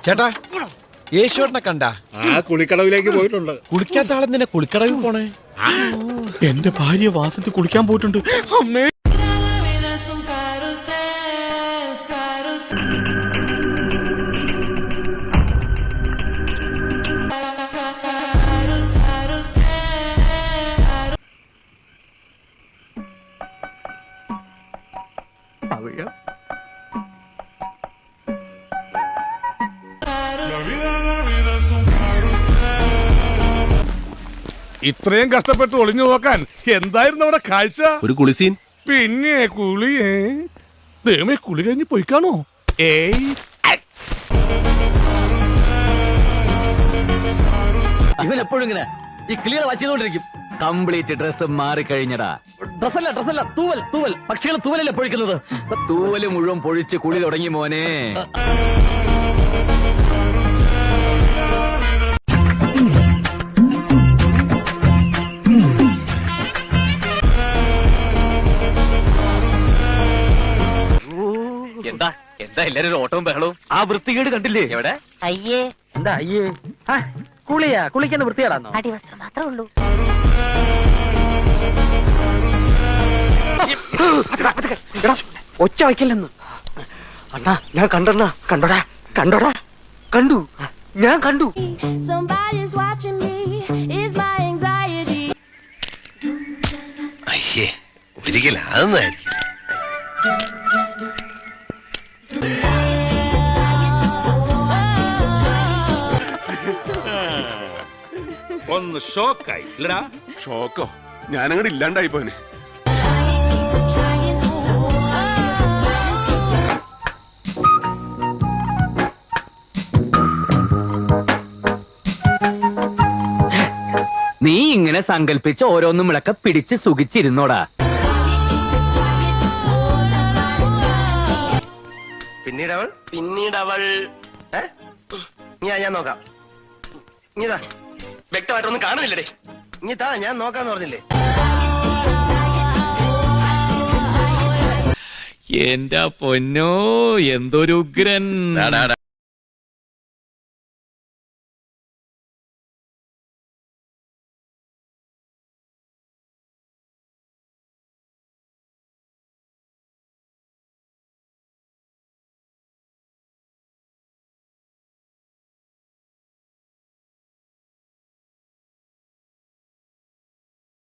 ചേട്ടാ യേശുവിനെ കണ്ട കുളിക്കടവിലേക്ക് പോയിട്ടുണ്ട്. കുളിക്കാത്ത ആളെന്തിനാ കുളിക്കടവിൽ പോണേ? എന്റെ ഭാര്യ വാസത്തിൽ കുളിക്കാൻ പോയിട്ടുണ്ട്. അമ്മേ ഇത്രയും കഷ്ടപ്പെട്ട് ഒളിഞ്ഞു നോക്കാൻ എന്തായിരുന്നു അവിടെ കാഴ്ച? ഒരു കുളിസീൻ. പിന്നെ കുളിയേ ദൈവമേ, കുളി കഴിഞ്ഞ് പോയിക്കാണോ? ഇവൻ എപ്പോഴും ഇങ്ങനെ ഈ ക്ലിയർ വായിച്ചുകൊണ്ടിരിക്കും. കംപ്ലീറ്റ് ഡ്രസ് മാറിക്കഴിഞ്ഞടാ. ഡ്രസ്സല്ല തൂവൽ തൂവൽ. പക്ഷികൾ തൂവലല്ലേ പൊഴിക്കുന്നത്? തൂവല് മുഴുവൻ പൊഴിച്ച് കുളി തുടങ്ങി മോനെ. എന്താ എന്താ എല്ലാരും ഒരു ഓട്ടവും ബഹളവും? ആ വൃത്തികേട് കണ്ടില്ലേ? എവിടെ? അയ്യേ, എന്താ അയ്യേ? കുളിക്കുന്ന വൃത്തികേടാന്നോ? അടിവസ്ത്രം മാത്രമേ ഉള്ളൂ. ഒച്ച വയ്ക്കില്ലെന്ന്. അണ്ണാ ഞാൻ കണ്ടണ്ണ. കണ്ടോടാ കണ്ടു. ഞാൻ കണ്ടു. അയ്യേ, ഒരിക്കലും അതൊന്നായിരിക്കും. ഒന്ന് ഷോക്കായി ഇല്ലടാ? ഷോക്കോ? ഞാനങ്ങോട്ട് ഇല്ലാണ്ടായി പോനെ. നീ ഇങ്ങനെ സങ്കല്പിച്ച് ഓരോന്നും വിളക്ക പിടിച്ച് സുഖിച്ചിരുന്നോടാ. പിന്നീടവൾ ഞാൻ നോക്കാം. ഇനിതാ വ്യക്തമായിട്ടൊന്നും കാണുന്നില്ലേ? ഇനിതാ ഞാൻ നോക്കാന്ന് പറഞ്ഞില്ലേ? എന്റെ പൊന്നോ, എന്തൊരു ഉഗ്രൻ.